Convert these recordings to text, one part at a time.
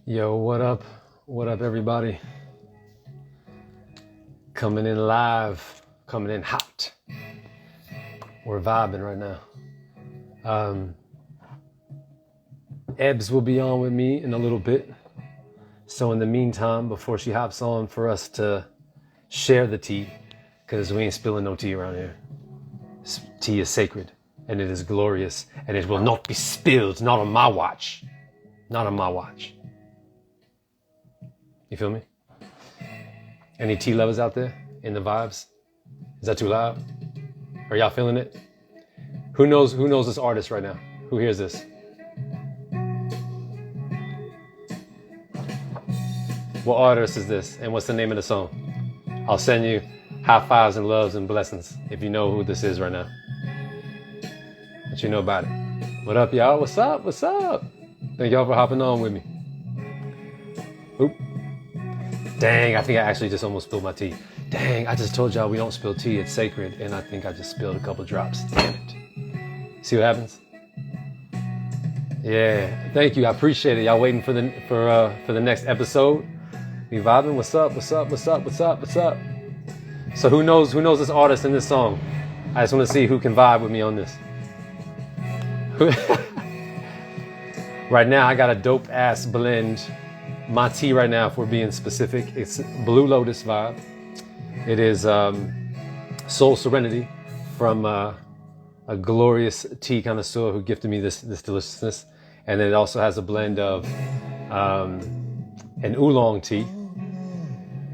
Yo, what up? What up, everybody? Coming in live, coming in hot. We're vibing right now. Ebbs will be on with me in a little bit. So in the meantime, before she hops on for us to share the tea, because we ain't spilling no tea around here. Tea is sacred, and it is glorious, and it will not be spilled, not on my watch. Not on my watch. You feel me? Any tea lovers out there in the vibes? Is that too loud? Are y'all feeling it? Who knows this artist right now? Who hears this? What artist is this? And what's the name of the song? I'll send you high fives and loves and blessings if you know who this is right now. What you know about it. What up, y'all? What's up? What's up? Thank y'all for hopping on with me. Oop. Dang, I think I actually just almost spilled my tea. Dang, I just told y'all we don't spill tea. It's sacred. And I think I just spilled a couple drops. Damn it. See what happens? Yeah, thank you. I appreciate it. Y'all waiting for the next episode? We vibing? What's up? What's up? What's up? What's up? What's up? So who knows this artist in this song? I just want to see who can vibe with me on this. Right now, I got a dope ass blend. My tea right now, if we're being specific, it's Blue Lotus vibe. It is Soul Serenity from a glorious tea connoisseur who gifted me this deliciousness. And then it also has a blend of an oolong tea.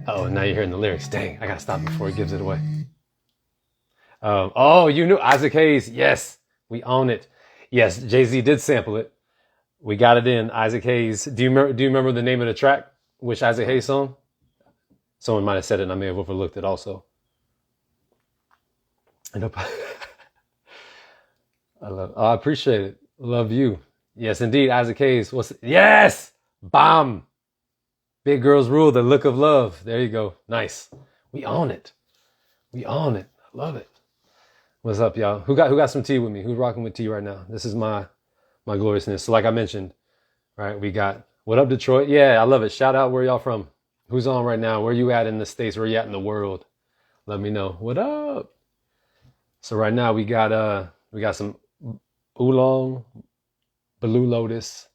Oh, now you're hearing the lyrics. Dang, I gotta stop before he gives it away. Oh, you knew Isaac Hayes. Yes, we own it. Yes, Jay-Z did sample it. We got it in. Isaac Hayes. Do you remember the name of the track? Which Isaac Hayes song? Someone might have said it and I may have overlooked it also. I appreciate it. Love you. Yes, indeed, Isaac Hayes. Yes! Bomb! Big Girls Rule, the look of love. There you go. Nice. We own it. We own it. I love it. What's up, y'all? Who got some tea with me? Who's rocking with tea right now? This is my gloriousness. So like I mentioned, right, we got, what up, Detroit? Yeah, I love it. Shout out where y'all from. Who's on right now? Where you at in the States? Where you at in the world? Let me know. What up? So right now we got some oolong, Blue Lotus,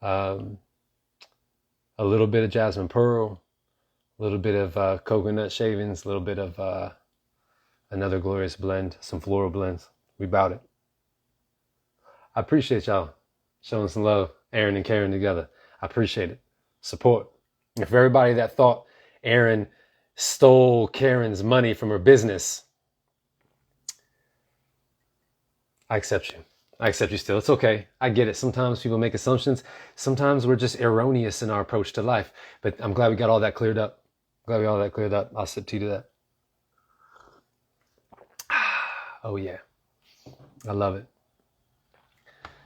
a little bit of jasmine pearl, a little bit of coconut shavings, a little bit of another glorious blend, some floral blends. We bout it. I appreciate y'all showing some love, Aaron and Karen together. I appreciate it. Support. And for everybody that thought Aaron stole Karen's money from her business, I accept you. I accept you still. It's okay. I get it. Sometimes people make assumptions. Sometimes we're just erroneous in our approach to life. But I'm glad we got all that cleared up. I'll sip tea to that. Oh yeah. I love it.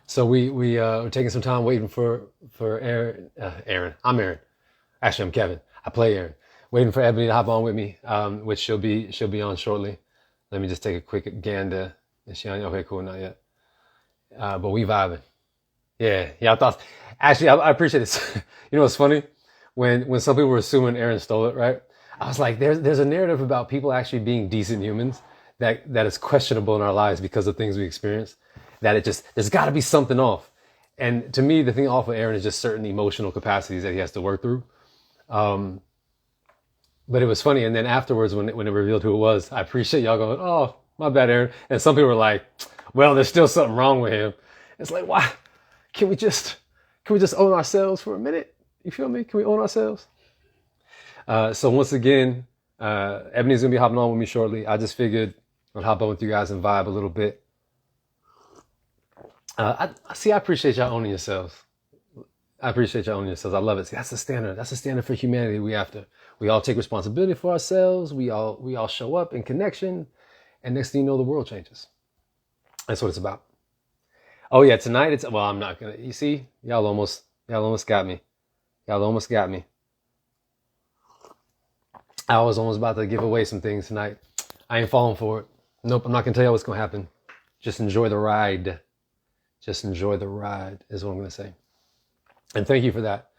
So we're taking some time waiting for Aaron. Aaron. I'm Aaron. Actually, I'm Kevin. I play Aaron. Waiting for Ebony to hop on with me, which she'll be on shortly. Let me just take a quick gander. Is she on? Okay, cool. Not yet. But we vibing. Yeah. I thought. Actually, I appreciate this. You know what's funny? When some people were assuming Aaron stole it, right? I was like, there's a narrative about people actually being decent humans that is questionable in our lives because of things we experience. That there's got to be something off. And to me, the thing off with Aaron is just certain emotional capacities that he has to work through. But it was funny. And then afterwards, when it revealed who it was, I appreciate y'all going, oh, my bad, Aaron. And some people were like, well, there's still something wrong with him. It's like, why? Can we just own ourselves for a minute? You feel me? Can we own ourselves? So once again, Ebony's going to be hopping on with me shortly. I just figured I'd hop on with you guys and vibe a little bit. I appreciate y'all owning yourselves. I love it. See, that's the standard. That's the standard for humanity. We all take responsibility for ourselves. We all show up in connection. And next thing you know, the world changes. That's what it's about. Oh yeah, tonight I'm not gonna, you see, y'all almost got me. I was almost about to give away some things tonight. I ain't falling for it. Nope, I'm not gonna tell you what's gonna happen. Just enjoy the ride. Just enjoy the ride is what I'm going to say. And thank you for that.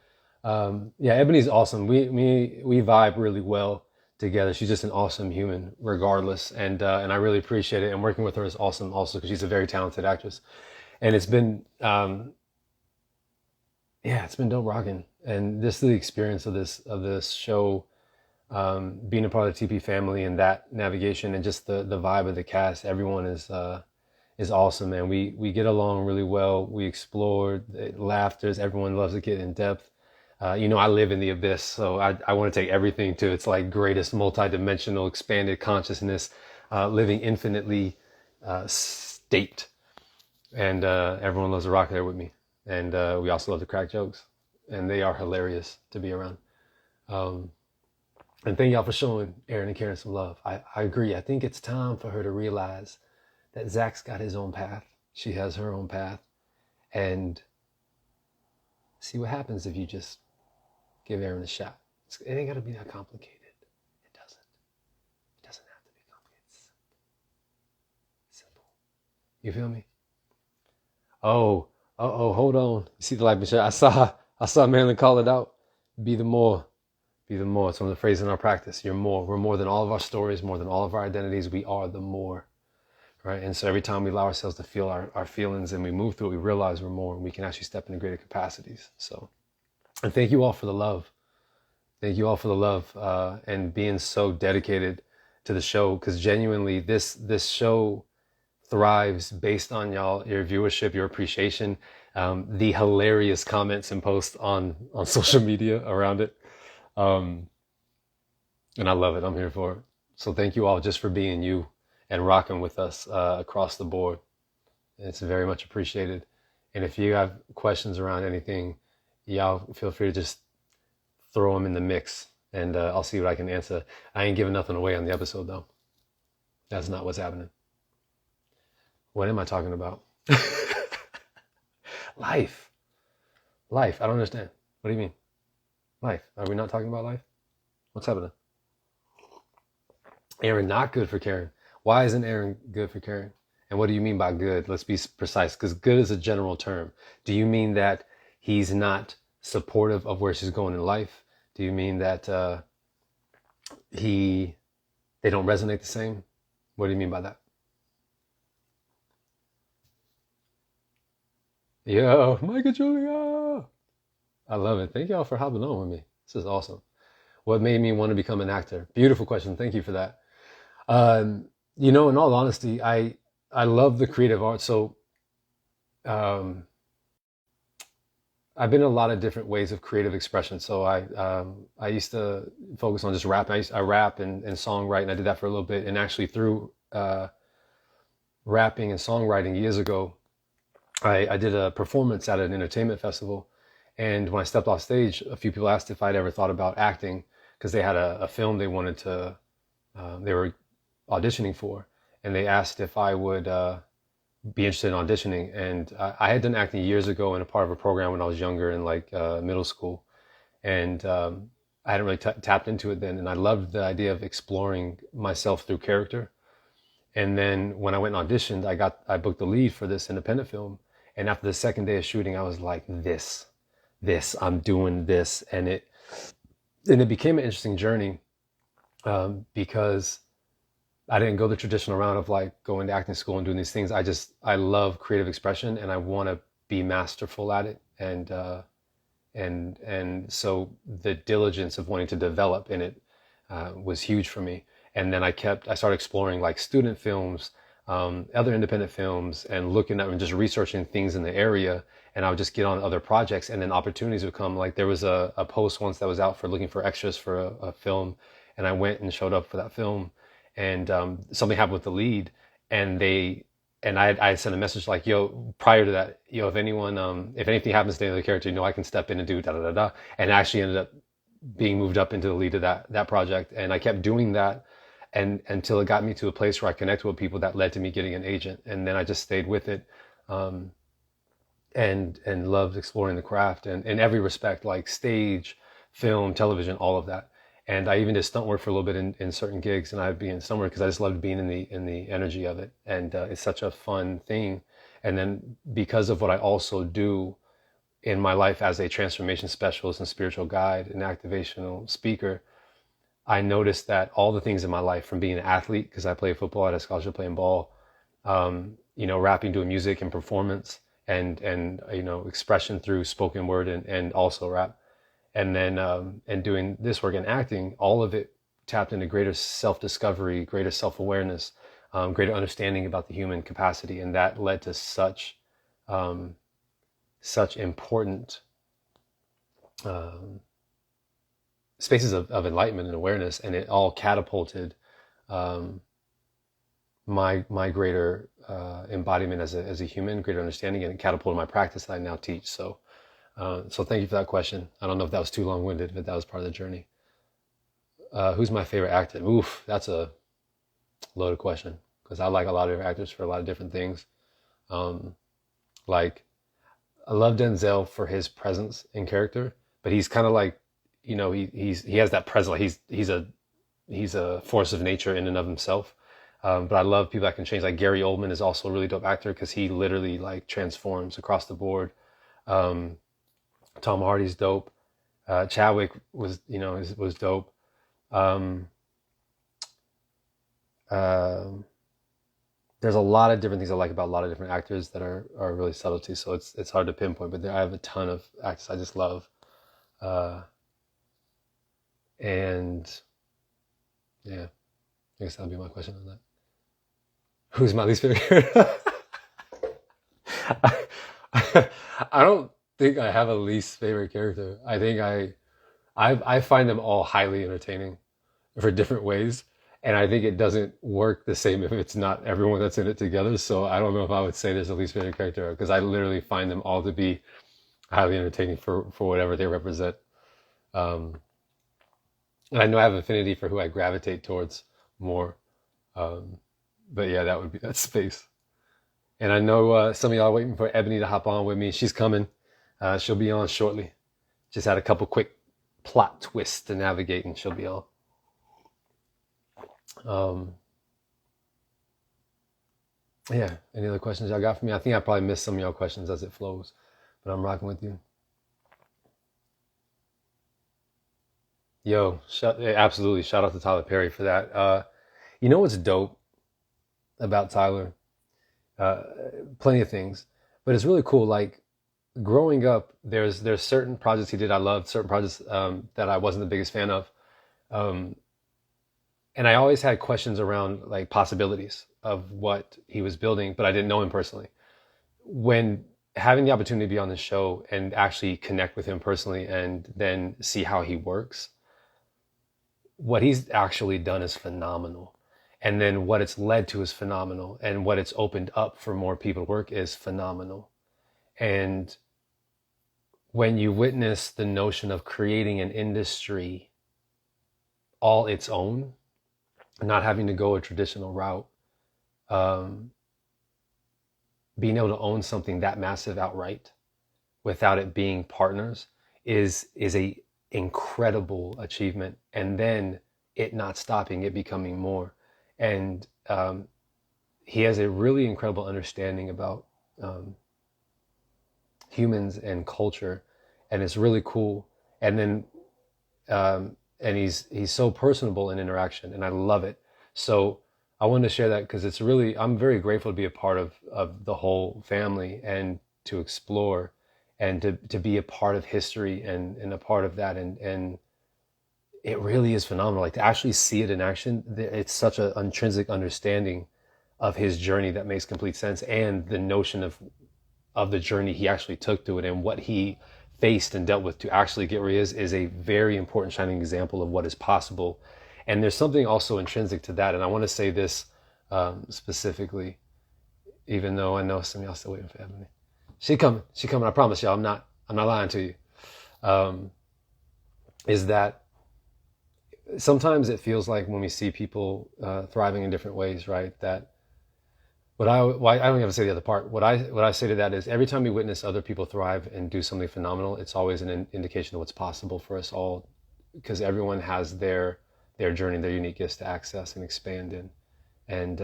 Yeah, Ebony's awesome. We vibe really well together. She's just an awesome human, regardless, and I really appreciate it. And working with her is awesome, also because she's a very talented actress. And it's been yeah, it's been dope rocking. And this is the experience of this show, being a part of the TP family and that navigation and just the vibe of the cast. Everyone is awesome, man. We get along really well. We explore laughters. Everyone loves to get in depth. I live in the abyss, so I want to take everything to its like greatest multi-dimensional expanded consciousness, living infinitely state. And everyone loves to rock there with me. And we also love to crack jokes, and they are hilarious to be around. And thank y'all for showing Aaron and Karen some love. I agree. I think it's time for her to realize that Zach's got his own path. She has her own path. And see what happens if you just give Aaron a shot. It ain't got to be that complicated. It doesn't. It doesn't have to be complicated. It's simple. You feel me? Oh, hold on. You see the light, Michelle? I saw Marilyn call it out. Be the more. Be the more. It's one of the phrases in our practice. You're more. We're more than all of our stories, more than all of our identities. We are the more. Right? And so every time we allow ourselves to feel our feelings and we move through it, we realize we're more and we can actually step into greater capacities. So, and thank you all for the love. Thank you all for the love and being so dedicated to the show, because genuinely this show thrives based on your viewership, your appreciation, the hilarious comments and posts on social media around it. And I love it. I'm here for it. So thank you all just for being you and rocking with us across the board. It's very much appreciated. And if you have questions around anything, y'all feel free to just throw them in the mix, and I'll see what I can answer. I ain't giving nothing away on the episode, though. That's not what's happening. What am I talking about? Life. I don't understand. What do you mean? Life. Are we not talking about life? What's happening? Aaron, not good for Karen. Why isn't Aaron good for Karen? And what do you mean by good? Let's be precise, because good is a general term. Do you mean that he's not supportive of where she's going in life? Do you mean that they don't resonate the same? What do you mean by that? Yo, Micah Julia! I love it. Thank y'all for hopping on with me. This is awesome. What made me want to become an actor? Beautiful question. Thank you for that. In all honesty, I love the creative arts. So I've been in a lot of different ways of creative expression. So I used to focus on just rap. I rap and songwrite, and I did that for a little bit. And actually through rapping and songwriting years ago, I did a performance at an entertainment festival. And when I stepped off stage, a few people asked if I'd ever thought about acting, because they had a film they wanted to, they were auditioning for. And they asked if I would be interested in auditioning. And I had done acting years ago in a part of a program when I was younger in like middle school. And I hadn't really tapped into it then. And I loved the idea of exploring myself through character. And then when I went and auditioned, I booked the lead for this independent film. And after the second day of shooting, I was like, I'm doing this. And it became an interesting journey because I didn't go the traditional route of like going to acting school and doing these things. I love creative expression, and I want to be masterful at it. And so the diligence of wanting to develop in it was huge for me. And then I started exploring like student films, other independent films, and looking at and just researching things in the area. And I would just get on other projects, and then opportunities would come. Like there was a post once that was out for looking for extras for a film, and I went and showed up for that film. And something happened with the lead, and I sent a message like, yo, prior to that, yo, if anything happens to any other character, I can step in and do da da da da. And I actually ended up being moved up into the lead of that project, and I kept doing that, and until it got me to a place where I connected with people that led to me getting an agent, and then I just stayed with it, and loved exploring the craft, and in every respect, like stage, film, television, all of that. And I even did stunt work for a little bit in certain gigs, and I'd be in stunt work because I just loved being in the energy of it. And it's such a fun thing. And then because of what I also do in my life as a transformation specialist and spiritual guide and activational speaker, I noticed that all the things in my life, from being an athlete, because I play football, I had a scholarship playing ball, rapping, doing music and performance, and expression through spoken word and also rap, and then and doing this work and acting, all of it tapped into greater self-discovery, greater self-awareness, greater understanding about the human capacity, and that led to such important spaces of enlightenment and awareness, and it all catapulted my greater embodiment as a human, greater understanding, and it catapulted my practice that I now teach. So thank you for that question. I don't know if that was too long-winded, but that was part of the journey. Who's my favorite actor? Oof, that's a loaded question, because I like a lot of different actors for a lot of different things. Like, I love Denzel for his presence in character, but he's kind of like, he has that presence. Like he's a force of nature in and of himself. But I love people that can change. Like Gary Oldman is also a really dope actor, because he literally like transforms across the board. Tom Hardy's dope. Chadwick was dope. There's a lot of different things I like about a lot of different actors that are really subtlety. So it's hard to pinpoint, but I have a ton of actors I just love. And yeah, I guess that'll be my question on that. Who's my least favorite character? I don't think I have a least favorite character. I think I find them all highly entertaining for different ways. And I think it doesn't work the same if it's not everyone that's in it together. So I don't know if I would say there's a least favorite character, because I literally find them all to be highly entertaining for whatever they represent. And I know I have affinity for who I gravitate towards more. But yeah, that would be that space. And I know some of y'all are waiting for Ebony to hop on with me. She's coming. She'll be on shortly. Just had a couple quick plot twists to navigate, and she'll be on. Yeah, any other questions y'all got for me? I think I probably missed some of y'all questions as it flows, but I'm rocking with you. Yo, absolutely. Shout out to Tyler Perry for that. You know what's dope about Tyler? Plenty of things, but it's really cool. Like, growing up, there's certain projects he did I loved, certain projects that I wasn't the biggest fan of. And I always had questions around like possibilities of what he was building, but I didn't know him personally. When having the opportunity to be on the show and actually connect with him personally and then see how he works, what he's actually done is phenomenal. And then what it's led to is phenomenal. And what it's opened up for more people to work is phenomenal. And when you witness the notion of creating an industry all its own, not having to go a traditional route, being able to own something that massive outright without it being partners is a incredible achievement. And then it not stopping, it becoming more. And he has a really incredible understanding about humans and culture, and it's really cool. And then and he's so personable in interaction, and I love it. So I wanted to share that because it's really, I'm very grateful to be a part of the whole family and to explore and to be a part of history and a part of that. And it really is phenomenal. Like, to actually see it in action, it's such an intrinsic understanding of his journey that makes complete sense, and the notion of the journey he actually took to it and what he faced and dealt with to actually get where he is a very important shining example of what is possible. And there's something also intrinsic to that. And I want to say this specifically, even though I know some of y'all still waiting for Ebony. She coming. I promise y'all. I'm not lying to you. Is that sometimes it feels like when we see people thriving in different ways, right? That I don't even say the other part. What I say to that is, every time we witness other people thrive and do something phenomenal, it's always an indication of what's possible for us all, because everyone has their journey, their unique gifts to access and expand in, and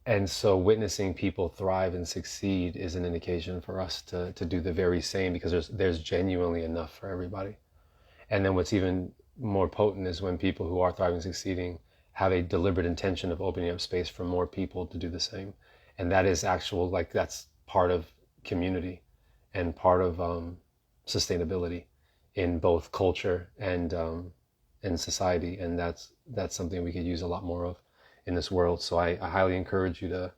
And so witnessing people thrive and succeed is an indication for us to do the very same, because there's genuinely enough for everybody. And then what's even more potent is when people who are thriving and succeeding have a deliberate intention of opening up space for more people to do the same. And that is actual, like, that's part of community and part of sustainability in both culture and in society. And that's something we could use a lot more of in this world. So I highly encourage you to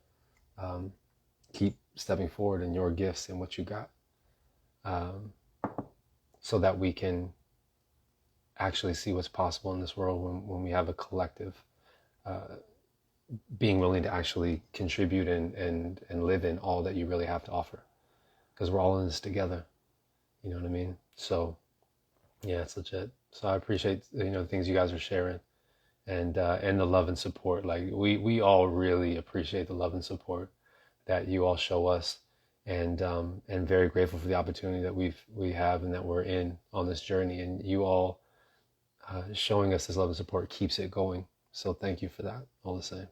keep stepping forward in your gifts and what you got, so that we can actually see what's possible in this world when we have a collective being willing to actually contribute and live in all that you really have to offer, because we're all in this together. You know what I mean? So yeah, it's legit. So I appreciate, the things you guys are sharing, and the love and support. Like we all really appreciate the love and support that you all show us, and very grateful for the opportunity that we have and that we're in on this journey, and you all showing us this love and support keeps it going. So thank you for that, all the same.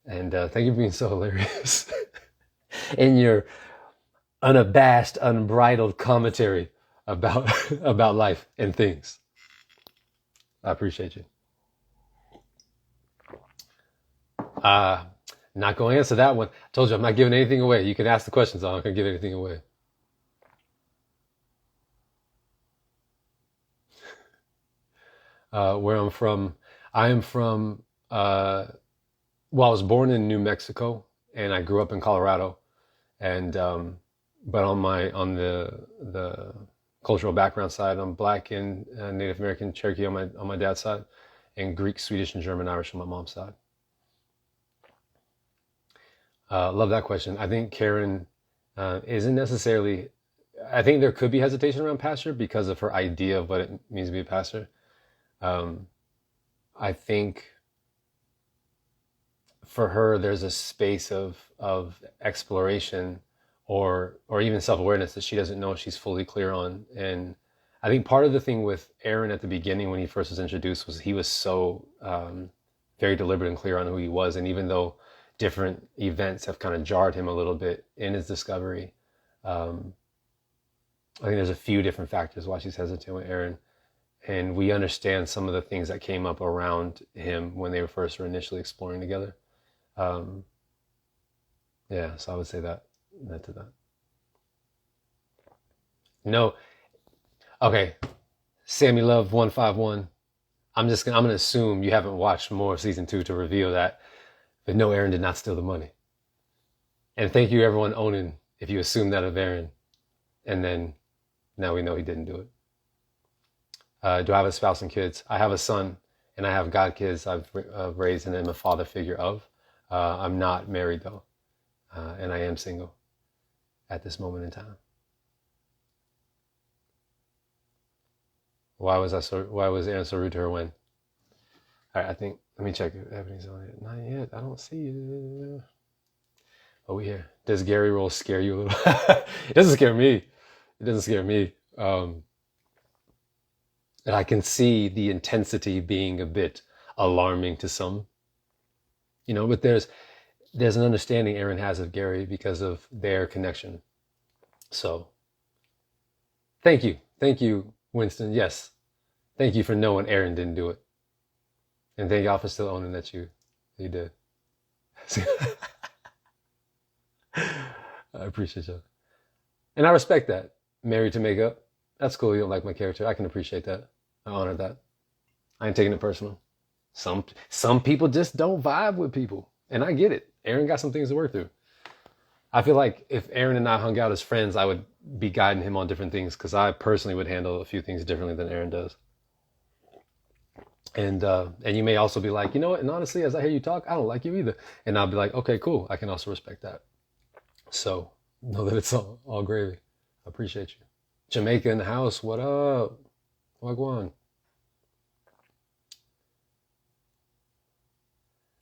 And thank you for being so hilarious in your unabashed, unbridled commentary about about life and things. I appreciate you. Not going to answer that one. I told you I'm not giving anything away. You can ask the questions. I'm not going to give anything away. Where I'm from, I am from. Well, I was born in New Mexico, and I grew up in Colorado, and but on the cultural background side, I'm Black and Native American Cherokee on my dad's side, and Greek, Swedish, and German Irish on my mom's side. Love that question. I think Karen isn't necessarily. I think there could be hesitation around pastor because of her idea of what it means to be a pastor. I think for her, there's a space of exploration or even self-awareness that she doesn't know she's fully clear on. And I think part of the thing with Aaron at the beginning when he first was introduced was he was so very deliberate and clear on who he was. And even though different events have kind of jarred him a little bit in his discovery, I think there's a few different factors why she's hesitant with Aaron. And we understand some of the things that came up around him when they were initially exploring together. Yeah, so I would say that to that. No, okay. Sammy Love 151. I'm gonna assume you haven't watched more of season 2 to reveal that. But no, Aaron did not steal the money. And thank you everyone owning if you assume that of Aaron. And then now we know he didn't do it. Do I have a spouse and kids? I have a son, and I have godkids I've raised and am a father figure of. I'm not married though, and I am single at this moment in time. Why was Aaron so rude to her when? All right, I think, let me check if Ebony's on it. Not yet, I don't see it. Oh, we here. Does Gary roll scare you a little? It doesn't scare me. It doesn't scare me. And I can see the intensity being a bit alarming to some, but there's an understanding Aaron has of Gary because of their connection. So thank you, Winston. Yes, thank you for knowing Aaron didn't do it, and thank y'all for still owning that you did. I appreciate you, and I respect that. Married to make up. That's cool. You don't like my character. I can appreciate that. I honor that. I ain't taking it personal. Some people just don't vibe with people, and I get it. Aaron got some things to work through. I feel like if Aaron and I hung out as friends, I would be guiding him on different things because I personally would handle a few things differently than Aaron does. And you may also be like, you know what? And honestly, as I hear you talk, I don't like you either. And I'll be like, okay, cool. I can also respect that. So know that it's all gravy. I appreciate you. Jamaica in the house. What up? Wagwan.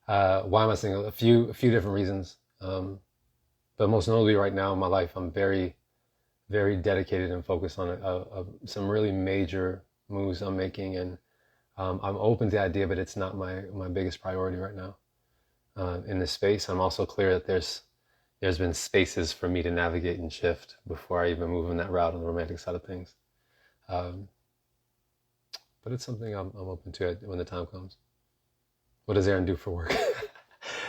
Why am I single? A few different reasons. But most notably right now in my life, I'm very, very dedicated and focused on some really major moves I'm making. And I'm open to the idea, but it's not my biggest priority right now. in this space. I'm also clear that there's been spaces for me to navigate and shift before I even move in that route on the romantic side of things. Um, but it's something I'm open to when the time comes. What does Aaron do for work?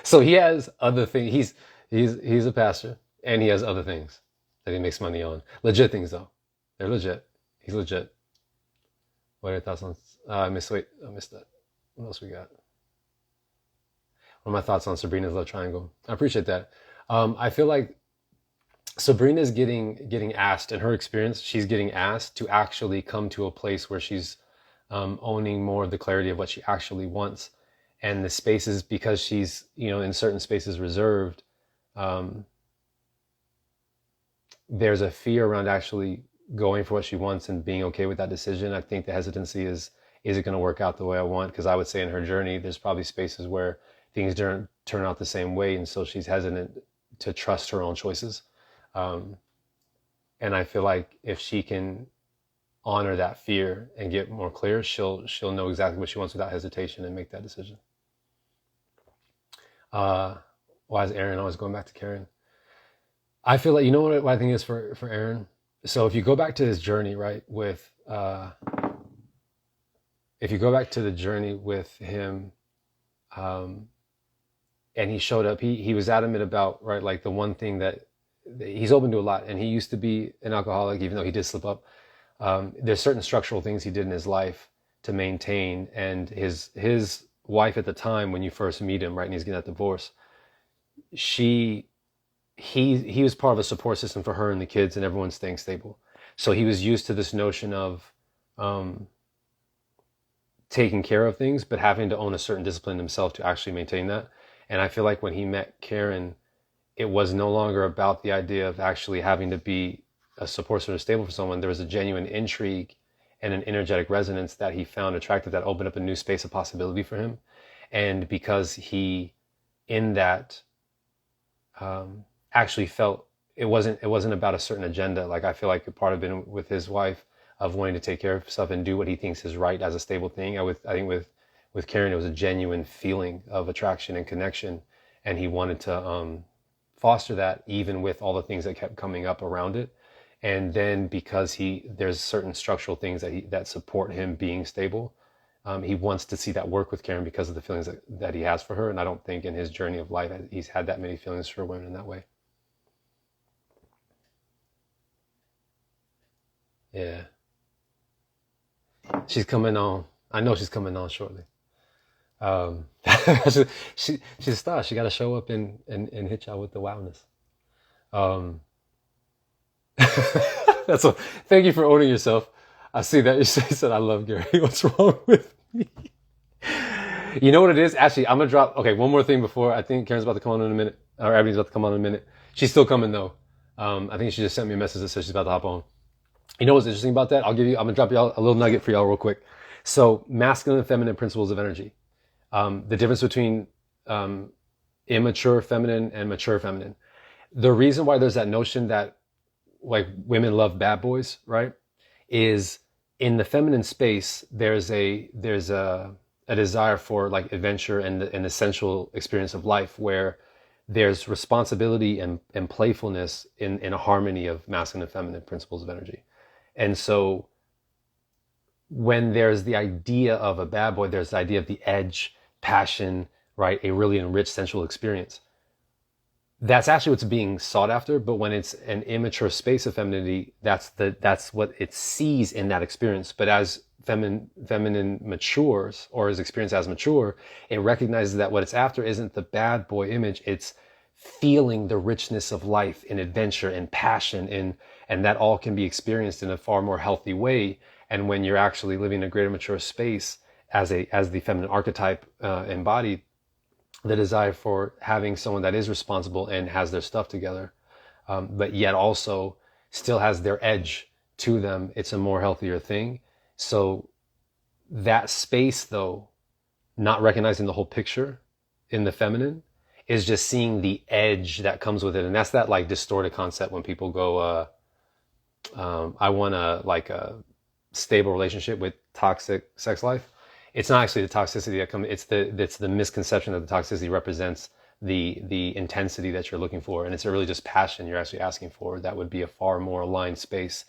So he has other things. He's a pastor, and he has other things that he makes money on. Legit things though. They're legit. He's legit. What are your thoughts on? I missed that. What else we got? What are my thoughts on Sabrina's love triangle? I appreciate that. I feel like Sabrina's getting asked, in her experience, she's getting asked to actually come to a place where she's owning more of the clarity of what she actually wants. And the spaces, because she's, in certain spaces reserved, there's a fear around actually going for what she wants and being okay with that decision. I think the hesitancy is it going to work out the way I want? Because I would say in her journey, there's probably spaces where things don't turn out the same way. And so she's hesitant to trust her own choices. And I feel like if she can honor that fear and get more clear, she'll know exactly what she wants without hesitation and make that decision. Why is Aaron always going back to Karen? I feel like, what I think is for Aaron? So if you go back to his journey, right, if you go back to the journey with him, and he showed up, he was adamant about, right, like the one thing that he's open to a lot, and he used to be an alcoholic, even though he did slip up. There's certain structural things he did in his life to maintain, and his wife at the time, when you first meet him, right, and he's getting that divorce, he was part of a support system for her and the kids and everyone staying stable. So he was used to this notion of taking care of things, but having to own a certain discipline himself to actually maintain that. And I feel like when he met Karen, it was no longer about the idea of actually having to be a support system stable for someone. There was a genuine intrigue and an energetic resonance that he found attractive, that opened up a new space of possibility for him. And because he, in that, actually felt it wasn't about a certain agenda. Like, I feel like a part of it with his wife of wanting to take care of stuff and do what he thinks is right as a stable thing. I think with Karen, it was a genuine feeling of attraction and connection, and he wanted to foster that even with all the things that kept coming up around it. And then because there's certain structural things that support him being stable, he wants to see that work with Karen because of the feelings that he has for her. And I don't think in his journey of life he's had that many feelings for women in that way. Yeah. She's coming on. I know she's coming on shortly. She's a star. She got to show up and hit y'all with the wildness. Um, Thank you for owning yourself. I see that you said I love Gary. What's wrong with me? You know what it is? Actually, I'm gonna drop. Okay, one more thing before I think Karen's about to come on in a minute, or Ebony's about to come on in a minute. She's still coming though. I think she just sent me a message that says she's about to hop on. You know what's interesting about that? I'm gonna drop y'all a little nugget for y'all real quick. So, masculine and feminine principles of energy. The difference between immature feminine and mature feminine. The reason why there's that notion that like women love bad boys, right, is in the feminine space there's a desire for like adventure and an essential experience of life where there's responsibility and playfulness in a harmony of masculine and feminine principles of energy. And so when there's the idea of a bad boy, there's the idea of the edge, passion, right, a really enriched sensual experience. That's actually what's being sought after. But when it's an immature space of femininity, that's what it sees in that experience. But as feminine matures, or is experienced as mature, it recognizes that what it's after isn't the bad boy image. It's feeling the richness of life in adventure and passion, and that all can be experienced in a far more healthy way. And when you're actually living a greater mature space as the feminine archetype embodied, the desire for having someone that is responsible and has their stuff together, but yet also still has their edge to them, it's a more healthier thing. So that space, though, not recognizing the whole picture in the feminine, is just seeing the edge that comes with it. And that's that like distorted concept when people go, I want a stable relationship with toxic sex life. It's not actually the toxicity that comes, it's the misconception that the toxicity represents the intensity that you're looking for, and it's really just passion you're actually asking for. That would be a far more aligned space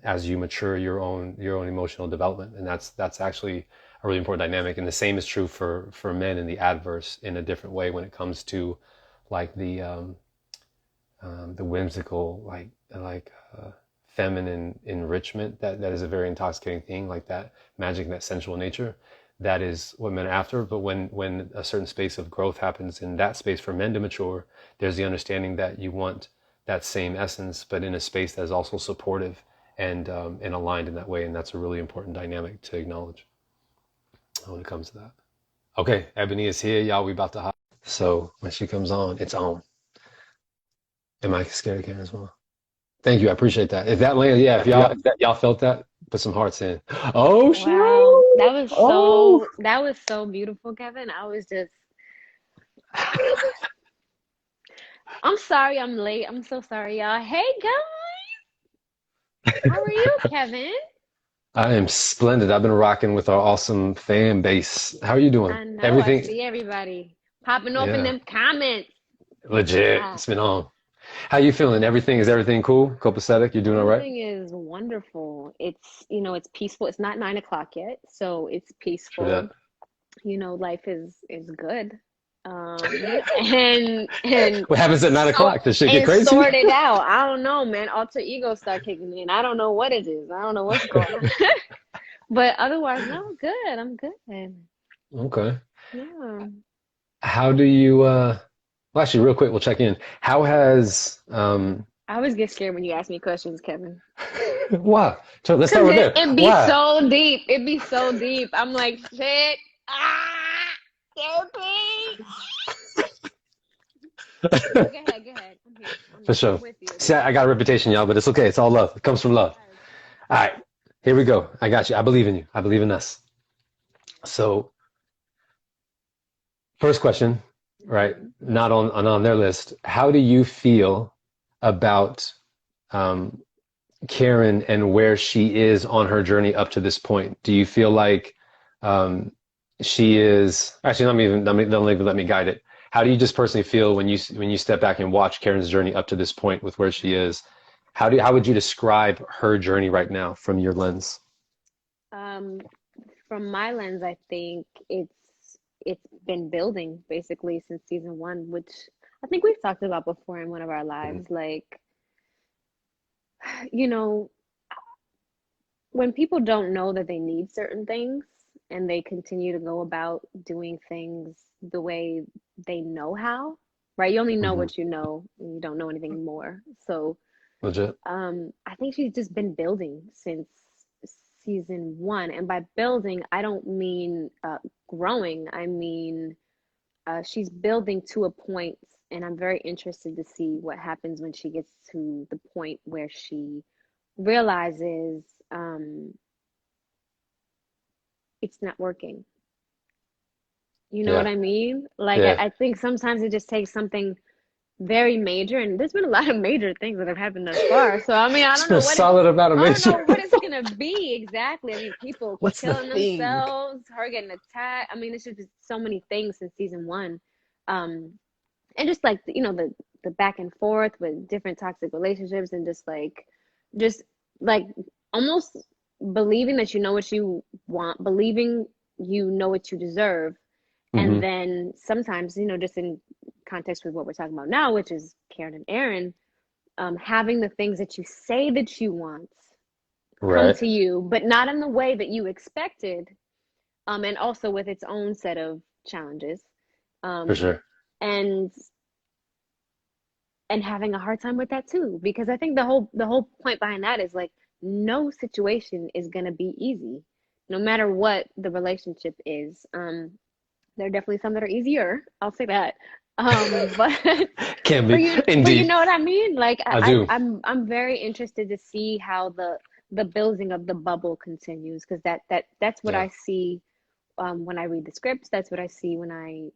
as you mature your own emotional development, and that's actually a really important dynamic. And the same is true for men in the adverse in a different way when it comes to like the whimsical feminine enrichment that is a very intoxicating thing, like that magic, that sensual nature. That is what men are after. But when a certain space of growth happens in that space for men to mature, there's the understanding that you want that same essence, but in a space that is also supportive and aligned in that way. And that's a really important dynamic to acknowledge when it comes to that. Okay, Ebony is here, y'all. We about to hop. So when she comes on, it's on. Am I scared of Karen as well? Thank you. I appreciate that. If that landed, yeah, if y'all felt that, put some hearts in. Oh Wow, shoot! Oh, that was so beautiful, Kevin. I was just I'm sorry I'm late. I'm so sorry, y'all. Hey guys, how are you, Kevin? I am splendid. I've been rocking with our awesome fan base. How are you doing? I know, I Everything? see everybody popping off in Yeah, them comments. legit. Ah, It's been on. How you feeling? Is everything cool? Copacetic? You doing all right? everything is wonderful. It's peaceful. It's not 9 o'clock yet, so it's True peaceful. that. Life is good. And What happens at nine so o'clock? Does shit get and crazy? sort it out. I don't know, man. Alter ego start kicking in. I don't know what it is. I don't know what's going on. But otherwise, no, I'm good. I'm good. Okay. Yeah. How do you well actually real quick we'll check in. How has I always get scared when you ask me questions, Kevin. why? So let's start Cause right it, there. it be Why? so deep. It be so deep. I'm like, shit. Ah, therapy. But go ahead, go ahead. I'm here. For I'm sure. with you. See, I got a reputation, y'all, but it's okay. It's all love. It comes from love. Yes. All right, here we go. I got you. I believe in you. I believe in us. So, first question, right? Hmm. Not on their list. How do you feel about um, Karen and where she is on her journey up to this point? Do you feel like um, she is actually don't even let me guide it. How do you just personally feel when you step back and watch Karen's journey up to this point with where she is? How would you describe her journey right now from your lens? Um, from my lens, I think it's been building basically since season one, which I think we've talked about before in one of our Mhm. lives. Like, you know, when people don't know that they need certain things and they continue to go about doing things the way they know how, right? You only know Hmm. what you know, and you don't know anything more. So, Legit. I think she's just been building since season one. And by building, I don't mean growing. I mean she's building to a point, and I'm very interested to see what happens when she gets to the point where she realizes it's not working. You know what Yeah. I mean? Like, Yeah. I think sometimes it just takes something very major, and there's been a lot of major things that have happened thus far. So, I mean, It's been a solid amount of I don't know major. what it's gonna be exactly. I mean, people What's the killing thing? themselves, her getting attacked. I mean, it's just so many things since season one. Um, and just like the back and forth with different toxic relationships and just like almost believing that you know what you want, believing you know what you deserve, and Hmm. then sometimes just in context with what we're talking about now, which is Karen and Aaron, having the things that you say that you want come Right. to you, but not in the way that you expected, and also with its own set of challenges, For um, sure. and having a hard time with that too, because I think the whole point behind that is like no situation is going to be easy, no matter what the relationship is. There are definitely some that are easier, I'll say that. But Can but be. you Indeed. know what I mean, like I do. I'm very interested to see how the building of the bubble continues, because that's what Yeah. I see when I read the scripts. That's what I see when I'm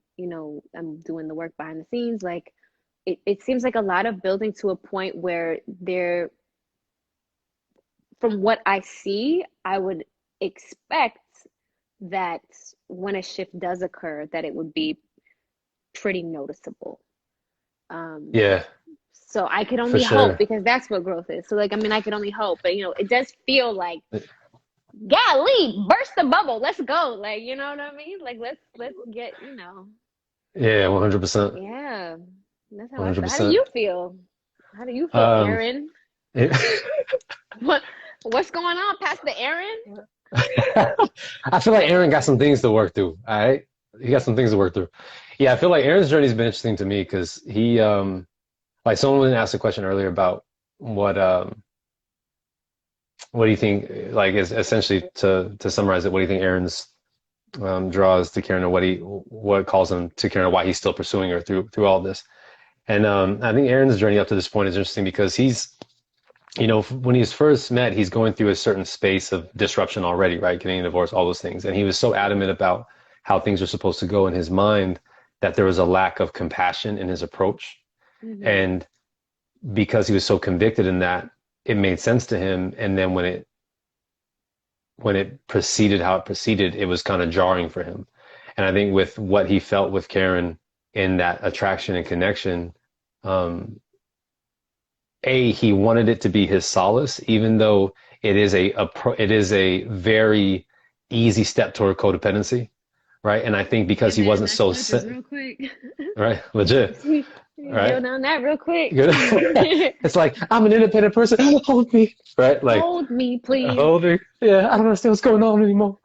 doing the work behind the scenes. Like it seems like a lot of building to a point where they're, from what I see, I would expect that when a shift does occur, that it would be pretty noticeable. Um, Yeah, so I could for only hope, sure. because that's what growth is. So like, I mean, I could only hope, but it does feel like, golly, burst the bubble. Let's go. Like, you know what I mean? Like, let's get, Yeah, 100%. yeah. That's how I feel. How do 100%. you feel? How do you feel, Um, Aaron? it- What what's going on, Pastor Aaron? I feel like Aaron got some things to work through. All right, he got some things to work through. Yeah, I feel like Aaron's journey's been interesting to me because like someone asked a question earlier about what, what do you think, like, is essentially to summarize it, what do you think Aaron's draws to Karen, or what calls him to Karen, why he's still pursuing her through all this. And I think Aaron's journey up to this point is interesting because when he's first met, he's going through a certain space of disruption already, right? Getting a divorce, all those things. And he was so adamant about how things are supposed to go in his mind that there was a lack of compassion in his approach. Hmm. And because he was so convicted in that, it made sense to him. And then when it proceeded how it proceeded, it was kind of jarring for him. And I think with what he felt with Karen in that attraction and connection, um, he wanted it to be his solace, even though it is a very easy step toward codependency, right? And I think Hey because he man, wasn't let's so flip this real quick. right, legit, Go right? down that real quick. Good. It's like I'm an independent person. Hold me, right? Like Hold me, please. hold me. Yeah, I don't understand what's going on anymore.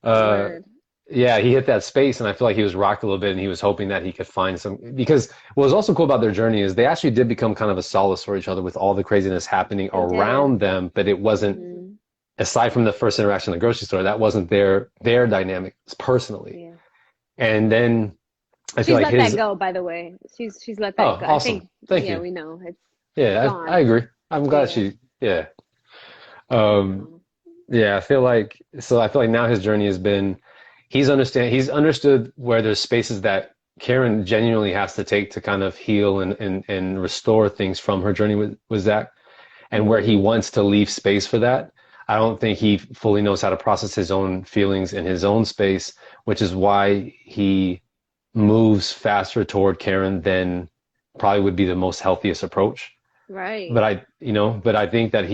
Uh, Word. yeah, he hit that space, and I feel like he was rocked a little bit, and he was hoping that he could find some. Because what was also cool about their journey is they actually did become kind of a solace for each other with all the craziness happening They did. around them, but it wasn't, Hmm. aside from the first interaction in the grocery store, that wasn't their dynamic personally. Yeah. And then I feel She's like let that his. go, by the way. She's let Oh, that go. I awesome! think, Thank yeah, you. we know it's Yeah, I gone. agree. I'm glad Yeah. she. Yeah. You Um, know. yeah, I feel like now his journey has been he's understood where there's spaces that Karen genuinely has to take to kind of heal and restore things from her journey with Zach, and where he Hmm. wants to leave space for that. I don't think he fully knows how to process his own feelings in his own space, which is why he moves faster toward Karen than probably would be the most healthiest approach. Right. But I think that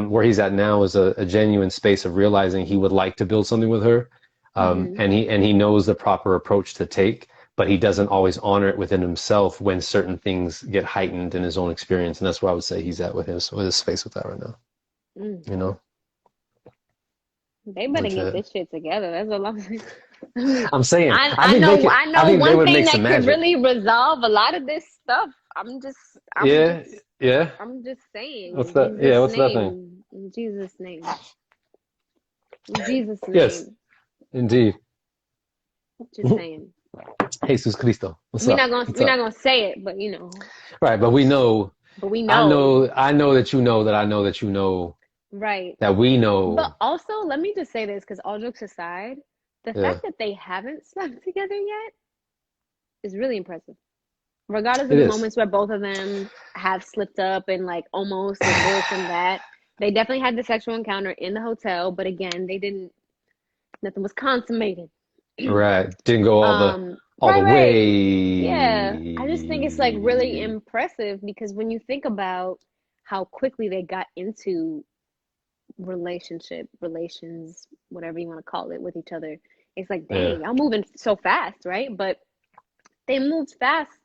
where he's at now is a genuine space of realizing he would like to build something with her, Hmm. and he knows the proper approach to take, but he doesn't always honor it within himself when certain things get heightened in his own experience, and that's where I would say he's at with his space with that right now. Mm. You know, They better get legit. this shit together. That's all I'm saying. I mean, I'm saying, I I I think they know could, I I know think they one would thing make some that could magic. really resolve a lot of this stuff. I'm Yeah, just yeah. I'm just saying, What's that? Yeah, what's that thing? In Jesus' name, in Jesus' Yes, name, indeed. just saying. Jesus Cristo. What's We're up? not gonna What's we're not up? gonna say it, but Right, but we know. but we I know, know, I know that you know that I know that you know right? that we But know. also, let me just say this, because all jokes aside, the Yeah, fact that they haven't slept together yet is really impressive. Regardless of it the is. moments where both of them have slipped up and like almost and this and that, they definitely had the sexual encounter in the hotel, but again, they didn't, nothing was consummated. Right. Didn't go all the Right. Yeah. I just think it's like really way. impressive, because when you think about how quickly they got into relations, whatever you want to call it, with each other, it's like, Yeah. dang, y'all moving so fast, right? But they moved fast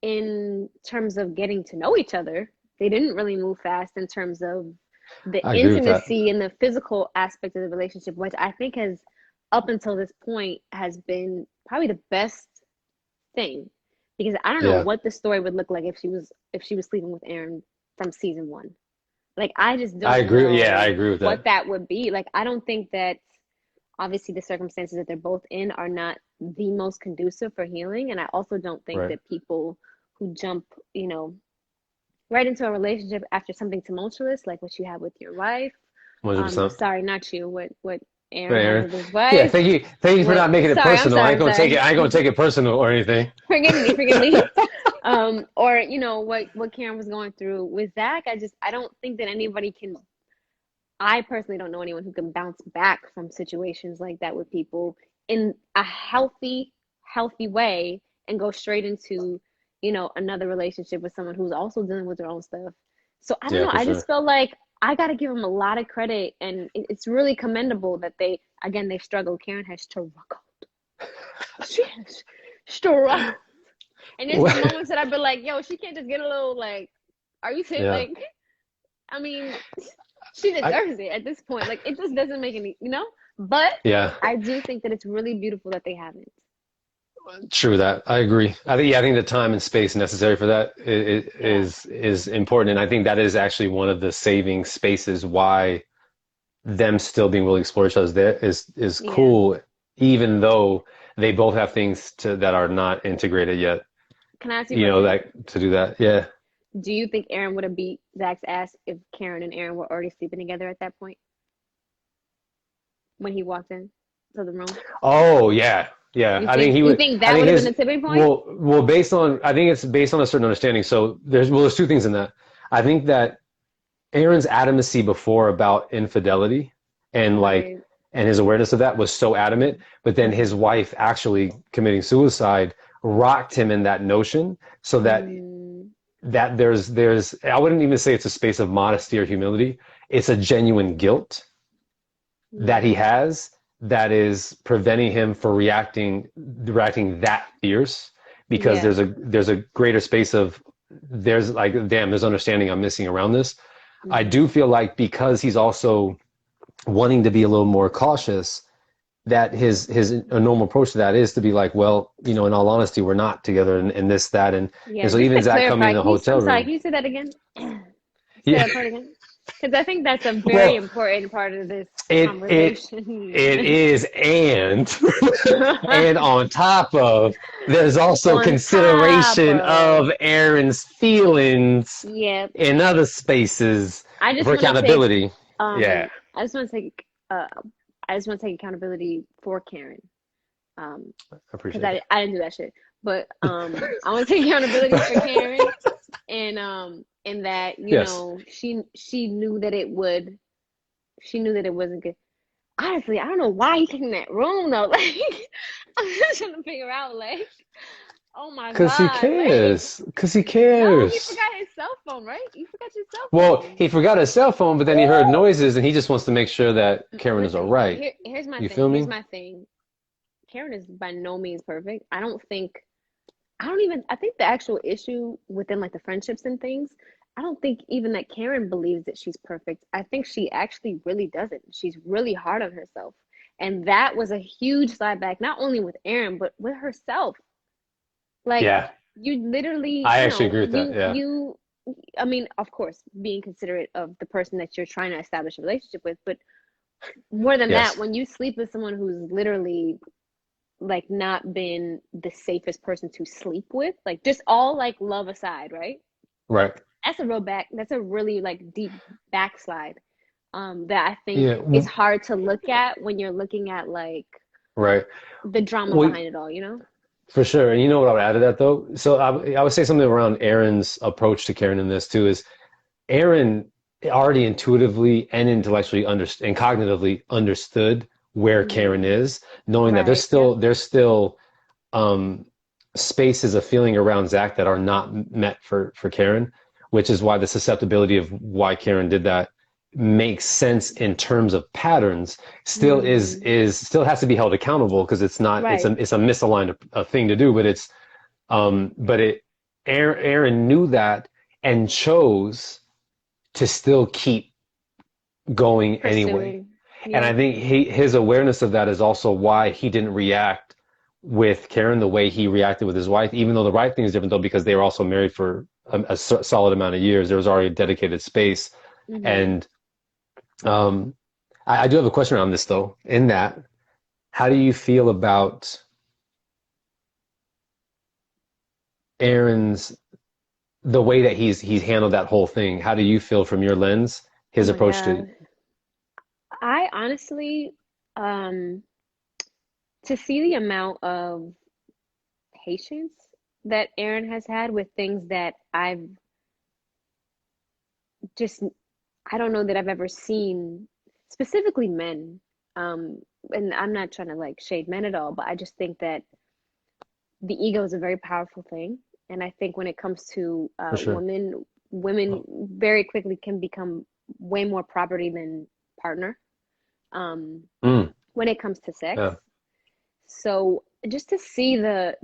in terms of getting to know each other. They didn't really move fast in terms of the I agree with that. intimacy and the physical aspect of the relationship, which I think has, up until this point, has been probably the best thing. Because I don't know Yeah. what the story would look like if she was sleeping with Aaron from season one. Like, I just I don't agree. Yeah, I know agree with what that. that would be. Like, I don't think that, obviously, the circumstances that they're both in are not the most conducive for healing. And I also don't think Right. that people who jump, you know, right into a relationship after something tumultuous, like what you had with your wife. 100%. Sorry, not you. What Right, Aaron had Aaron. with his Yeah, wife. thank you. Thank you for What? not making it Sorry, I'm personal. I sorry. ain't I'm gonna take it. sorry. I ain't gonna take it personal or anything. Forgive me. Forgive me. Or what Karen was going through with Zach. I don't think that anybody can. I personally don't know anyone who can bounce back from situations like that with people in a healthy way, and go straight into, another relationship with someone who's also dealing with their own stuff. So I don't Yeah, know. for I sure. just feel like I got to give them a lot of credit, and it's really commendable that they struggled. Karen has struggled. She has struggled. And there's been moments that I've been like, yo, she can't just get a little like, are you saying Yeah. like, I mean, she I deserves it at this point. Like, it just doesn't make any. But yeah. I do think that it's really beautiful that they haven't. True that. I agree. I think the time and space necessary for that Yeah. is important, and I think that is actually one of the saving spaces why them still being willing to explore each other's there is Yeah. cool, even though they both have things that are not integrated yet. Can I ask you a You know, question? that to do that. Yeah. Do you think Aaron would have beat Zach's ass if Karen and Aaron were already sleeping together at that point when he walked in to the room? Oh yeah, yeah. You I think think he you would. think I that would think have been his the tipping point? well based on. I think it's based on a certain understanding. So there's two things in that. I think that Aaron's adamacy before about infidelity and like Right. and his awareness of that was so adamant, but then his Mm-hmm. wife actually committing suicide rocked him in that notion so that Mm, there's I wouldn't even say it's a space of modesty or humility. It's a genuine guilt that he yeah. has that is preventing him from reacting that fierce because Yeah. there's a greater space of there's like damn there's understanding I'm missing around this. I Mm-hmm. do feel like because he's also wanting to be a little more cautious, that his a normal approach to that is to be like, well, in all honesty, we're not together, and this that and Yeah. so Just even to Zach coming clarify, in the hotel I'm sorry, room, can you say that again? Say yeah, that part again? Because I think that's a very well, important part of this it conversation. is and on top of there's also On top consideration of, of Aaron's feelings yeah, in other spaces I just for want to take, accountability. Yeah, I just want to take, I just want to take accountability for Karen, I because appreciate I didn't do that shit, but I want to take accountability for Karen, and that yes. she knew that she knew that it wasn't good. Honestly, I don't know why he came in that room though. Like, I'm just trying to figure out, like, oh my Because he God, like, cares. Because he no, he cares. forgot his cell phone, right? You forgot your cell Well, phone. he forgot his cell phone, but then he heard Woo! noises and he just wants to make sure that Karen is all Listen, right. here's my You thing. feel Here's me? my thing. Karen is by no means perfect. I think the actual issue within like the friendships and things, I don't think even that Karen believes that she's perfect. I think she actually really doesn't. She's really hard on herself. And that was a huge slide back, not only with Aaron, but with herself. Like, Yeah, you literally, I actually agree with that. Yeah. I mean, of course, being considerate of the person that you're trying to establish a relationship with, but more than that, Yes. when you sleep with someone who's literally like not been the safest person to sleep with, like just all like love aside, right? Right. That's a really like deep backslide, that I think Yeah. is hard to look at when you're looking at like Right. the drama Well, behind it all. for sure. And you know what I would add to that though? So I would say something around Aaron's approach to Karen in this too is Aaron already intuitively and intellectually and cognitively understood where Karen Mm, is, knowing that right. Yep. there's still um, spaces of feeling around Zach that are not met for Karen, which is why the susceptibility of why Karen did that makes sense in terms of patterns. Still Mm, still has to be held accountable because it's not right. it's a misaligned thing to do, but it Aaron knew that and chose to still keep going anyway. Pursuing. And I Yep. think his awareness of that is also why he didn't react with Karen the way he reacted with his wife, even though the right thing is different though, because they were also married for solid amount of years. There was already a dedicated space. Mm-hmm. And um, I do have a question around this though. In that, how do you feel about Aaron's the way that he's handled that whole thing? How do you feel from your lens, Oh his my approach to? God. I honestly, um, to see the amount of patience that Aaron has had with things that just, I don't know that I've ever seen, specifically men. Um, and I'm not trying to like shade men at all, but I just think that the ego is a very powerful thing, and I think when it comes to For sure. women very quickly can become way more property than partner. Um, Mm, when it comes to sex. yeah. So just to see the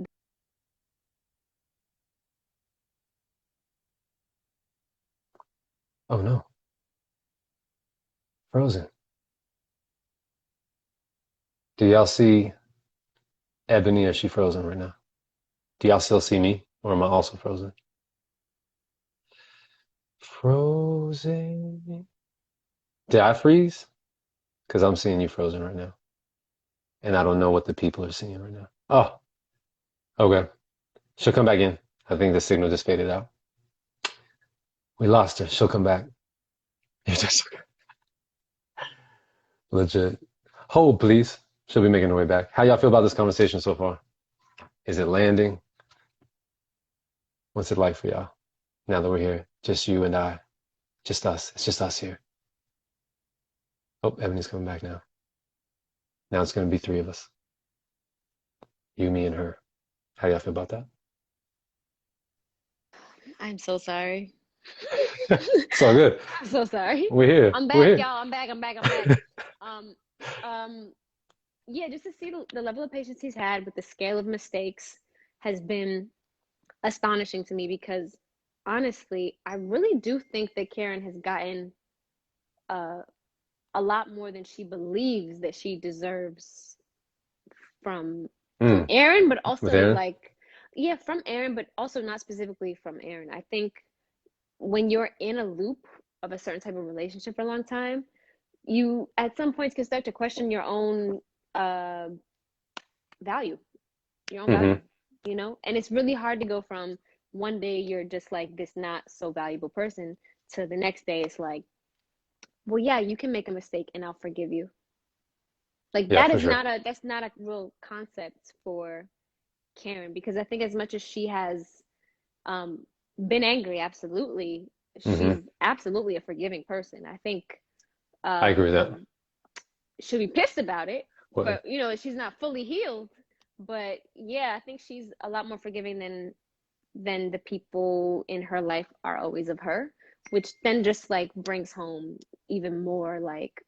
Oh no, frozen. Do y'all see Ebony? Is she frozen right now? Do y'all still see me, or am I also frozen? Frozen. Did I freeze? Because I'm seeing you frozen right now, and I don't know what the people are seeing right now. Oh, okay. She'll come back in. I think the signal just faded out. We lost her. She'll come back. You're just legit. Hold, please. She'll be making her way back. How y'all feel about this conversation so far? Is it landing? What's it like for y'all now that we're here? Just you and I. Just us. It's just us here. Oh, Ebony's coming back now. Now it's going to be three of us. You, me, and her. How y'all feel about that? I'm so sorry. It's all good. I'm so sorry. We're here. I'm We're back, here. y'all. I'm back. Um, yeah, just to see the level of patience he's had with the scale of mistakes has been astonishing to me because honestly, I really do think that Karen has gotten uh, a lot more than she believes that she deserves from Mm. Aaron, but With also Aaron? like yeah, from Aaron, but also not specifically from Aaron. I think when you're in a loop of a certain type of relationship for a long time, you at some points can start to question your own uh value, your own Mm-hmm. value, you know? And it's really hard to go from one day you're just like this not so valuable person to the next day it's like, well, yeah, you can make a mistake and I'll forgive you. Like Yeah, for sure. that's not a real concept for Karen because I think as much as she has um been angry, absolutely, Mm-hmm. she's absolutely a forgiving person. I think I agree with that. she'll be pissed about it, What? but you know, she's not fully healed. But yeah, I think she's a lot more forgiving than the people in her life are always of her, which then just like brings home even more like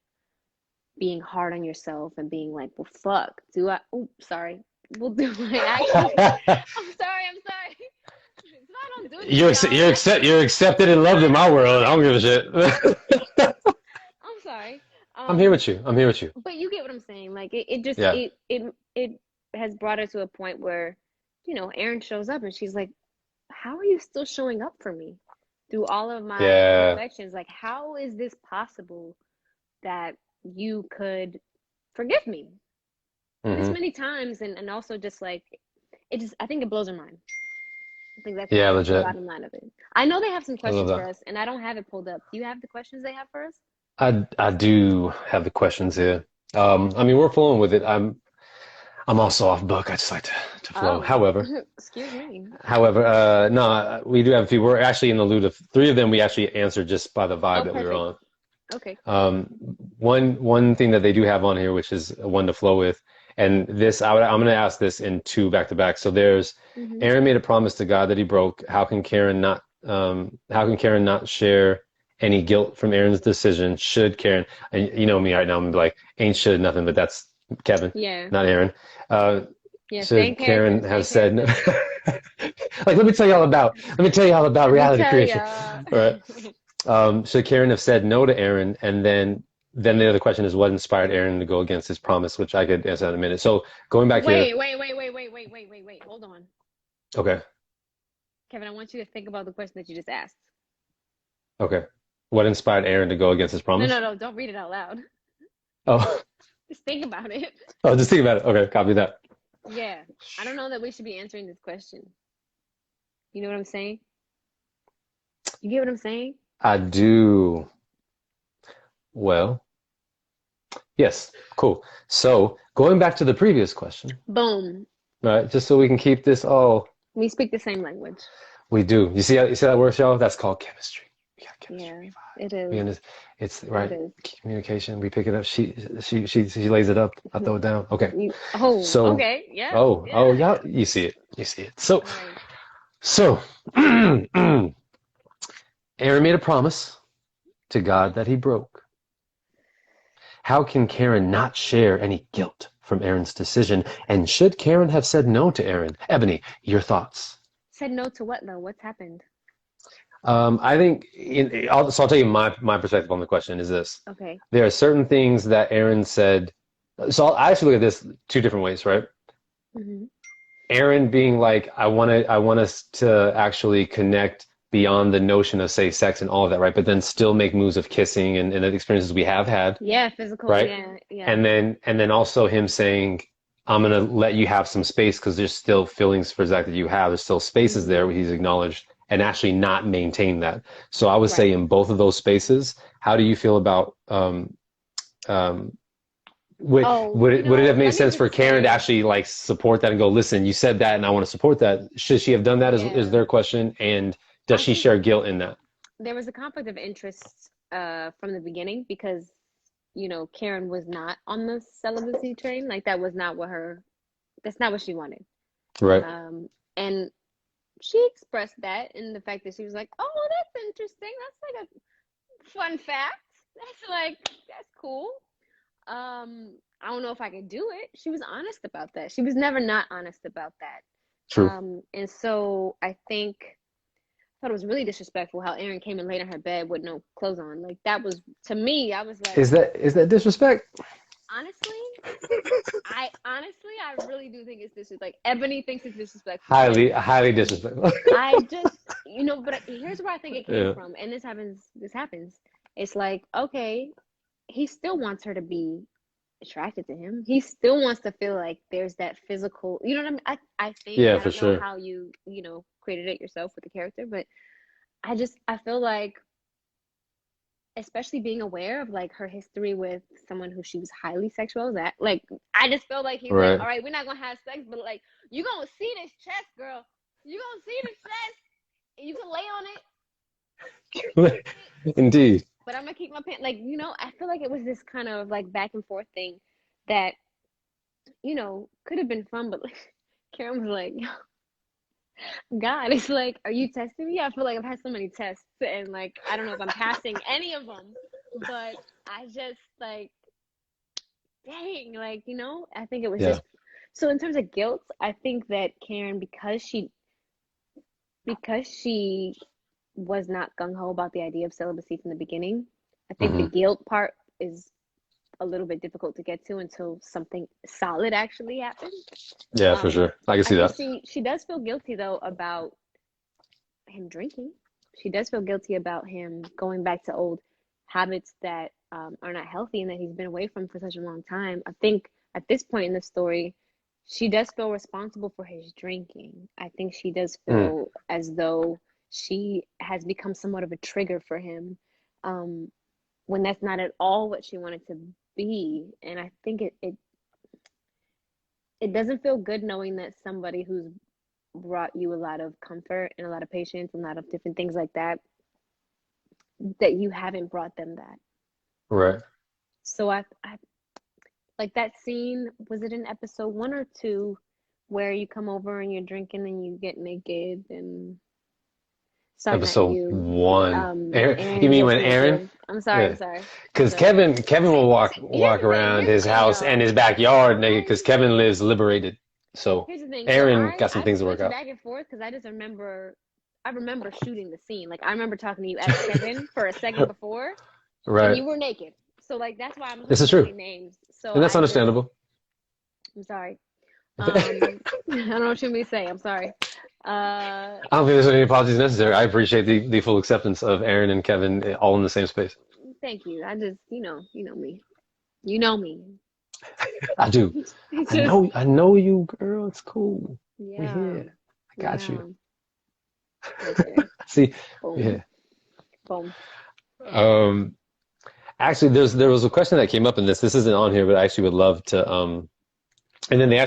being hard on yourself and being like, well, fuck, do I? Oh, sorry. Well, do I actually? I'm sorry. It's not I don't do anything wrong. You're accepted and loved in my world. I don't give a shit. I'm sorry. I'm here Um, with you. I'm here with you. but you get what I'm saying. Like it just Yeah. it has brought her to a point where, you know, Erin shows up and she's like, "How are you still showing up for me through all of my Yeah. imperfections? Like, how is this possible that you could forgive me this Mm-hmm. many times?" And also just like it just I think it blows her mind. I think Yeah, that's the legit. bottom line of it. I know they have some I love questions for that. us, and I don't have it pulled up. Do you have the questions they have for us? I do have the questions here. I mean, we're flowing with it. I'm also off book. I just like to flow. Oh, However, excuse me. no, we do have a few. We're actually in the loop of three of them. We actually answered just by the vibe Oh, that we were perfect. on. Okay. Um, one thing that they do have on here, which is one to flow with, and this I'm going to ask this in two back to back. So there's Mm-hmm. Aaron made a promise to God that he broke. How can Karen not share any guilt from Aaron's decision? Should Karen, and you know me right now, I'm gonna be like, ain't should nothing, but that's Kevin, Yeah. not Aaron. Uh, Yeah. Stay in should character. Karen Stay have in said no? character. Like, let me tell you all about Let me reality tell creation. ya. All right. Should Karen have said no to Aaron? And then the other question is what inspired Aaron to go against his promise, which I could answer in a minute. So going back here, Wait. Hold on. okay, Kevin, I want you to think about the question that you just asked. okay. What inspired Aaron to go against his promise? No. Don't read it out loud. Oh, Just think about it. oh, just think about it. Okay, copy that. Yeah. I don't know that we should be answering this question. You know what I'm saying? You get what I'm saying? I do. Well, yes, cool. So going back to the previous question, Boom. right? Just so we can keep this all, We speak the same language. we do. You see how that works, y'all? That's called chemistry. We got chemistry. Yeah, We it vibe. We is. understand. It's It right. is. Communication. We pick it up. She lays it up. I throw it down. Okay. Oh, So, okay. Yeah, oh, yeah. yeah. You see it. You see it. So, Right. so, Aaron made a promise to God that he broke. How can Karen not share any guilt from Aaron's decision? And should Karen have said no to Aaron? Ebony, your thoughts? Said no to what though? What's happened? I think, so I'll tell you my perspective on the question is this. Okay. There are certain things that Aaron said. So I actually look at this two different ways, right? Hmm. Aaron being like, I want us to actually connect beyond the notion of say sex and all of that, right? But then still make moves of kissing and the experiences we have had, Yeah, physical. right? Yeah, yeah. And then also him saying, I'm gonna let you have some space because there's still feelings for Zach that you have. There's still spaces there Hmm. where he's acknowledged and actually not maintain that. So I would say Right. in both of those spaces, how do you feel about um, Oh, would it have made let me sense for just Karen to say, actually like support that and go, listen, you said that and I want to support that. Should she have done that is yeah, their question. And does I she think share guilt in that? there was a conflict of interest from the beginning because, Karen was not on the celibacy train. Like that was not that's not what she wanted. Right. Um, and she expressed that in the fact that she was like, "Oh, that's interesting. That's like a fun fact. That's cool. I don't know if I could do it." She was honest about that. She was never not honest about that. True. And so I thought it was really disrespectful how Erin came and laid in her bed with no clothes on. Like that was to me, I was like, Is that disrespect? honestly, I really do think it's disrespect. Like Ebony thinks it's disrespectful, and Highly disrespectful. I just, but here's where I think it came Yeah. from, and this happens. This happens. It's like, okay, he still wants her to be attracted to him. He still wants to feel like there's that physical. You know what I mean? I think Yeah, I for don't know sure. how you created it yourself with the character, but I feel like, especially being aware of like her history with someone who she was highly sexual, that like I just feel like he's like, Right. all right, we're not gonna have sex, but like you gonna see this chest, girl. You gonna see the chest. And you can lay on it. Indeed. But I'm gonna keep my pants. Like I feel like it was this kind of like back and forth thing that could have been fun, but like Karen was like, God, it's like, are you testing me? I feel like I've had so many tests, and like I don't know if I'm passing any of them, but I just like, dang, like I think it was Yeah. just so in terms of guilt. I think that Karen, because she was not gung ho about the idea of celibacy from the beginning. I think the Hmm. guilt part is a little bit difficult to get to until something solid actually happens. Yeah, for Um, sure. I can I see think that. she does feel guilty though about him drinking. She does feel guilty about him going back to old habits that are not healthy and that he's been away from for such a long time. I think at this point in the story, she does feel responsible for his drinking. I think she does Mm. feel as though she has become somewhat of a trigger for him, um, when that's not at all what she wanted to be. And I think it doesn't feel good knowing that somebody who's brought you a lot of comfort and a lot of patience and a lot of different things like that you haven't brought them that. Right. So I like that scene. Was it in episode 1 or 2 where you come over and you're drinking and you get naked and sorry, not Episode you. one. You Aaron mean gets when Aaron? naked. I'm sorry. I'm Yeah. sorry. Because So Kevin will walk here's the thing. around Here's the his thing, house and y'all. his backyard naked I because Kevin lives liberated. So Here's the thing. So Aaron I got some I things to work switched out. back and forth because I remember shooting the scene. Like I remember talking to you as Kevin for a second before, and Right. you were naked. So like that's why I'm This is saying true. names. So And that's understandable. I'm sorry. I don't know what you want me to say. I'm sorry. Uh, I don't think there's any apologies necessary. I appreciate the full acceptance of Aaron and Kevin all in the same space. Thank you. I just, you know me. You know me. I do. It's just, I know you, girl. It's cool. We yeah, here. I got yeah. you. Okay. See, Boom. yeah. Boom. Um, actually, there was a question that came up in this. This isn't on here, but I actually would love to. And then they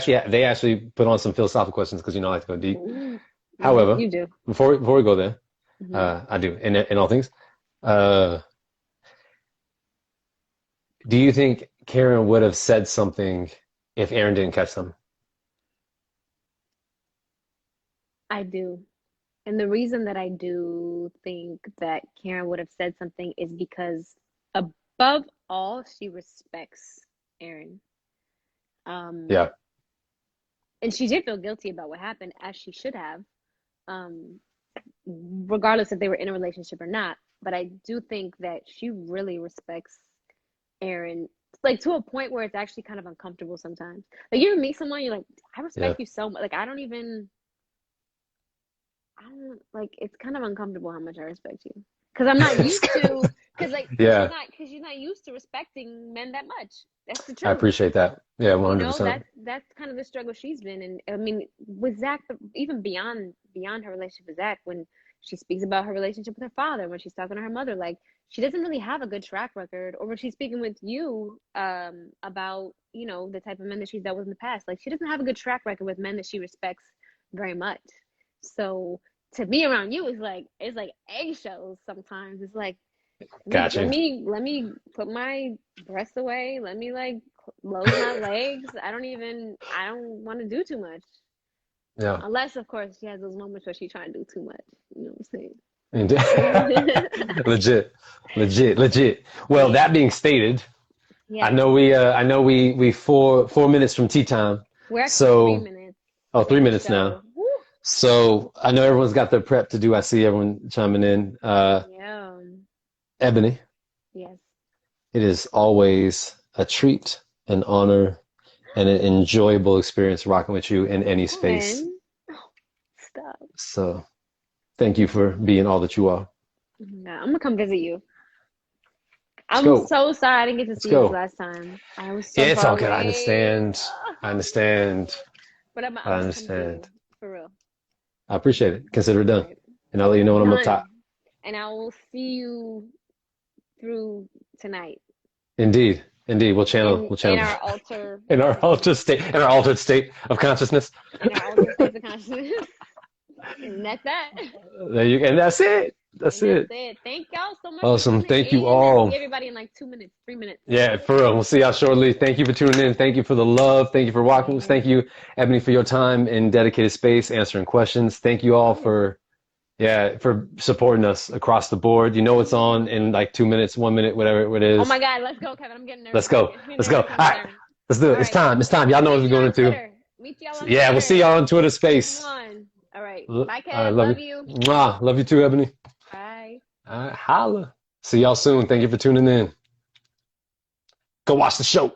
actually put on some philosophical questions because I like to go deep. Mm-hmm. However, You do. before we go there, Hmm. I do in all things. Uh, do you think Karen would have said something if Aaron didn't catch them? I do. And the reason that I do think that Karen would have said something is because above all, she respects Aaron. Um, Yeah, and she did feel guilty about what happened, as she should have, um, regardless if they were in a relationship or not. But I do think that she really respects Aaron, like to a point where it's actually kind of uncomfortable sometimes. Like you meet someone, you're like, I yeah. respect you so much. Like I don't like it's kind of uncomfortable how much I respect you. Because I'm not It's used good. to, Yeah, because she's not used to respecting men that much. That's the I truth. appreciate that. Yeah, You know, 100%. that's kind of the struggle she's been in. I mean, with Zach, even beyond her relationship with Zach, when she speaks about her relationship with her father, when she's talking to her mother, like she doesn't really have a good track record. Or when she's speaking with you, about the type of men that she's dealt with in the past, like she doesn't have a good track record with men that she respects very much. So to be around you is like it's like eggshells sometimes. It's like Got you. let me put my breasts away. Let me like close my legs. I don't want to do too much. Yeah. Unless of course she has those moments where she's trying to do too much. You know what Indeed. I'm saying? Legit, legit, legit. Well, Yeah. that being stated, Yes. I know we 4 minutes from tea time. We're actually three So, minutes oh, three in the minutes show. now. Woo. So I know everyone's got their prep to do. I see everyone chiming in. Yeah. Ebony, Yes. it is always a treat, an honor, and an enjoyable experience rocking with you in any space. When? Oh, stop. So thank you for being all that you are. Yeah, I'm gonna come visit you. Let's I'm go. so sorry I didn't get to Let's see you this go. last time. I was Yeah, so it's far all good. I away. understand. I understand. But I I'm gonna come see understand. you for real. I appreciate it. Consider it All done. right. And I'll let you know when I'm up top. Done. And I will see you through tonight Indeed. Indeed. We'll in channel our altar in our state, altered state of consciousness. in our altar states of consciousness. And that's that. And that's it. That's And that's it. it. Thank y'all so much for Awesome. tuning Thank you in. And see all. everybody in like 2 minutes, 3 minutes. Yeah, for real. We'll see y'all shortly. Thank you for tuning in. Thank you for the love. Thank you for walking. Yeah. Thank you, Ebony, for your time and dedicated space answering questions. Thank you all Yeah. for supporting us across the board. You know it's on in like 2 minutes, 1 minute, whatever it Oh is. my God, let's go, Kevin. I'm getting Let's nervous. go. I'm getting Let's go. nervous. All I'm getting right. nervous. Let's do it. All It's right. time. It's time. Y'all know what Meet we're you going on into. Twitter. Meet y'all on Yeah, we'll see Twitter. y'all on Twitter space. One. All right. Bye, I Kev. love Love you. you. Mwah. Love you too, Ebony. Bye. All right. Holla. See y'all soon. Thank you for tuning in. Go watch the show.